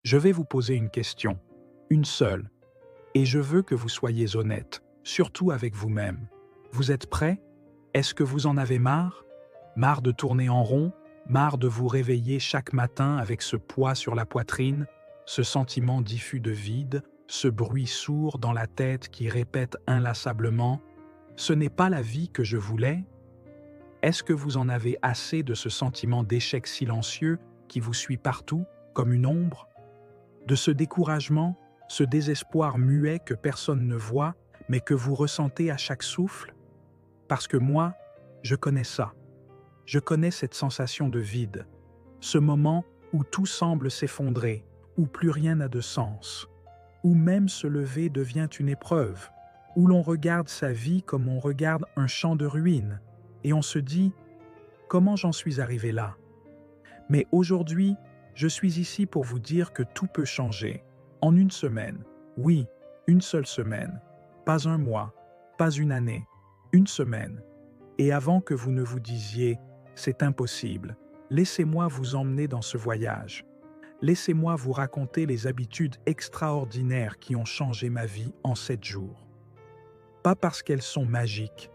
Je vais vous poser une question, une seule, et je veux que vous soyez honnête, surtout avec vous-même. Vous êtes prêt? Est-ce que vous en avez marre? Marre de tourner en rond? Marre de vous réveiller chaque matin avec ce poids sur la poitrine, ce sentiment diffus de vide, ce bruit sourd dans la tête qui répète inlassablement « Ce n'est pas la vie que je voulais ». Est-ce que vous en avez assez de ce sentiment d'échec silencieux qui vous suit partout, comme une ombre? De ce découragement, ce désespoir muet que personne ne voit, mais que vous ressentez à chaque souffle? Parce que moi, je connais ça. Je connais cette sensation de vide, ce moment où tout semble s'effondrer, où plus rien n'a de sens, où même se lever devient une épreuve, où l'on regarde sa vie comme on regarde un champ de ruines, et on se dit « Comment j'en suis arrivé là ?» Mais aujourd'hui, je suis ici pour vous dire que tout peut changer, en une semaine. Oui, une seule semaine, pas un mois, pas une année, une semaine. Et avant que vous ne vous disiez « c'est impossible », laissez-moi vous emmener dans ce voyage. Laissez-moi vous raconter les habitudes extraordinaires qui ont changé ma vie en 7 jours. Pas parce qu'elles sont magiques,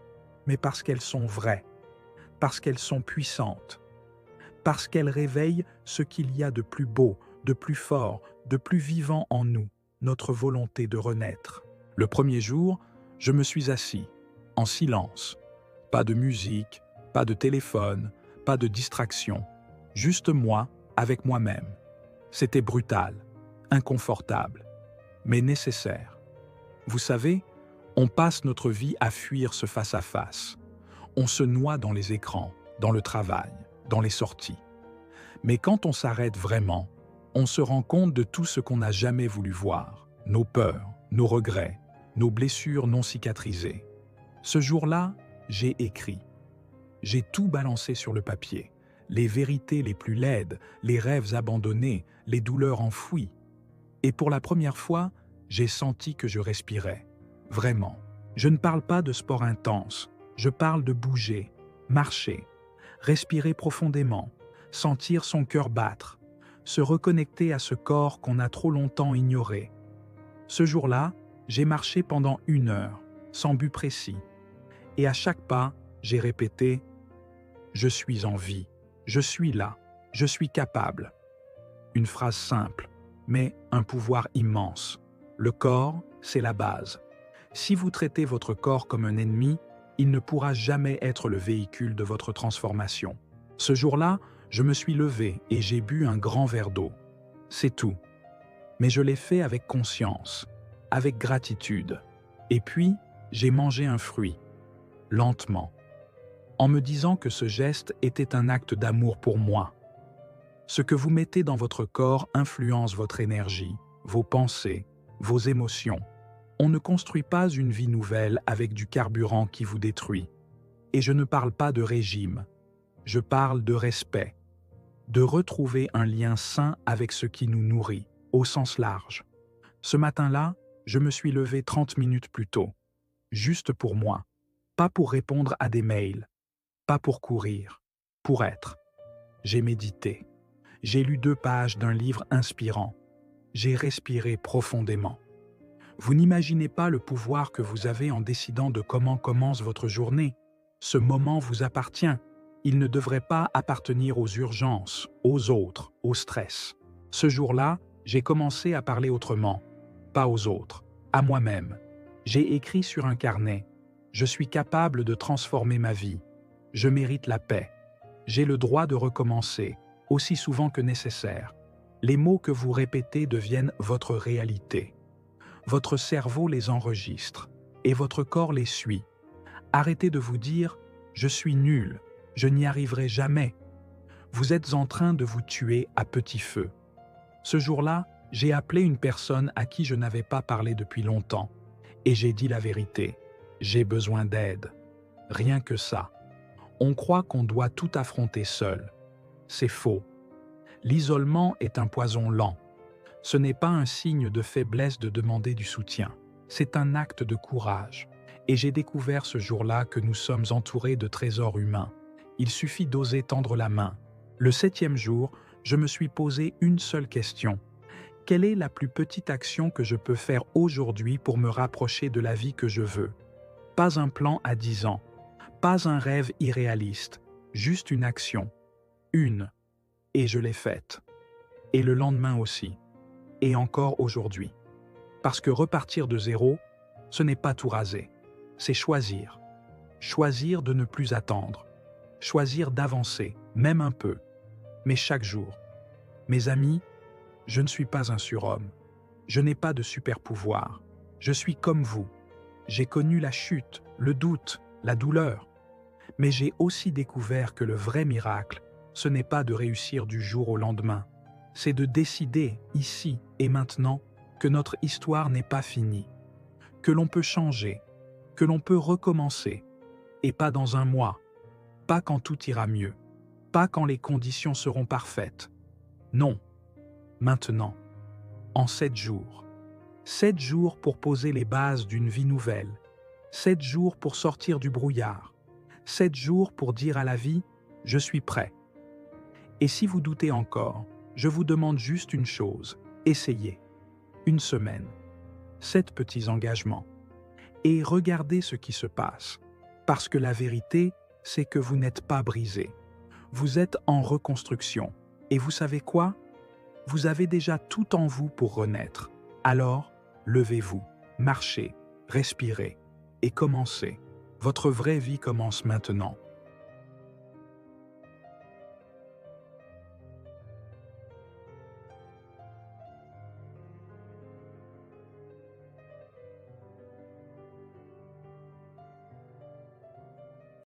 mais parce qu'elles sont vraies, parce qu'elles sont puissantes, parce qu'elles réveillent ce qu'il y a de plus beau, de plus fort, de plus vivant en nous, notre volonté de renaître. Le premier jour, je me suis assis, en silence. Pas de musique, pas de téléphone, pas de distraction. Juste moi, avec moi-même. C'était brutal, inconfortable, mais nécessaire. Vous savez, on passe notre vie à fuir ce face-à-face. On se noie dans les écrans, dans le travail, dans les sorties. Mais quand on s'arrête vraiment, on se rend compte de tout ce qu'on n'a jamais voulu voir, nos peurs, nos regrets, nos blessures non cicatrisées. Ce jour-là, j'ai écrit. J'ai tout balancé sur le papier, les vérités les plus laides, les rêves abandonnés, les douleurs enfouies. Et pour la première fois, j'ai senti que je respirais. Vraiment. Je ne parle pas de sport intense, je parle de bouger, marcher, respirer profondément, sentir son cœur battre, se reconnecter à ce corps qu'on a trop longtemps ignoré. Ce jour-là, j'ai marché pendant 1 heure, sans but précis. Et à chaque pas, j'ai répété « Je suis en vie, je suis là, je suis capable ». Une phrase simple, mais un pouvoir immense. Le corps, c'est la base. Si vous traitez votre corps comme un ennemi, il ne pourra jamais être le véhicule de votre transformation. Ce jour-là, je me suis levé et j'ai bu un grand verre d'eau. C'est tout. Mais je l'ai fait avec conscience, avec gratitude. Et puis, j'ai mangé un fruit, lentement, en me disant que ce geste était un acte d'amour pour moi. Ce que vous mettez dans votre corps influence votre énergie, vos pensées, vos émotions. On ne construit pas une vie nouvelle avec du carburant qui vous détruit. Et je ne parle pas de régime, je parle de respect, de retrouver un lien sain avec ce qui nous nourrit, au sens large. Ce matin-là, je me suis levé 30 minutes plus tôt, juste pour moi, pas pour répondre à des mails, pas pour courir, pour être. J'ai médité, j'ai lu 2 pages d'un livre inspirant, j'ai respiré profondément. Vous n'imaginez pas le pouvoir que vous avez en décidant de comment commence votre journée. Ce moment vous appartient. Il ne devrait pas appartenir aux urgences, aux autres, au stress. Ce jour-là, j'ai commencé à parler autrement, pas aux autres, à moi-même. J'ai écrit sur un carnet « Je suis capable de transformer ma vie. Je mérite la paix. J'ai le droit de recommencer, aussi souvent que nécessaire. » Les mots que vous répétez deviennent votre réalité. Votre cerveau les enregistre et votre corps les suit. Arrêtez de vous dire « Je suis nul, je n'y arriverai jamais ». Vous êtes en train de vous tuer à petit feu. Ce jour-là, j'ai appelé une personne à qui je n'avais pas parlé depuis longtemps et j'ai dit la vérité. J'ai besoin d'aide. Rien que ça. On croit qu'on doit tout affronter seul. C'est faux. L'isolement est un poison lent. Ce n'est pas un signe de faiblesse de demander du soutien. C'est un acte de courage. Et j'ai découvert ce jour-là que nous sommes entourés de trésors humains. Il suffit d'oser tendre la main. Le 7e jour, je me suis posé une seule question. Quelle est la plus petite action que je peux faire aujourd'hui pour me rapprocher de la vie que je veux? Pas un plan à 10 ans, pas un rêve irréaliste, juste une action. Une. Et je l'ai faite. Et le lendemain aussi. Et encore aujourd'hui. Parce que repartir de zéro, ce n'est pas tout raser. C'est choisir. Choisir de ne plus attendre. Choisir d'avancer, même un peu. Mais chaque jour. Mes amis, je ne suis pas un surhomme. Je n'ai pas de super pouvoir. Je suis comme vous. J'ai connu la chute, le doute, la douleur. Mais j'ai aussi découvert que le vrai miracle, ce n'est pas de réussir du jour au lendemain. C'est de décider, ici et maintenant, que notre histoire n'est pas finie, que l'on peut changer, que l'on peut recommencer, et pas dans un mois, pas quand tout ira mieux, pas quand les conditions seront parfaites. Non, maintenant, en 7 jours. 7 jours pour poser les bases d'une vie nouvelle, 7 jours pour sortir du brouillard, 7 jours pour dire à la vie « je suis prêt ». Et si vous doutez encore, je vous demande juste une chose, essayez. Une semaine, 7 petits engagements. Et regardez ce qui se passe. Parce que la vérité, c'est que vous n'êtes pas brisé. Vous êtes en reconstruction. Et vous savez quoi? Vous avez déjà tout en vous pour renaître. Alors, levez-vous, marchez, respirez et commencez. Votre vraie vie commence maintenant.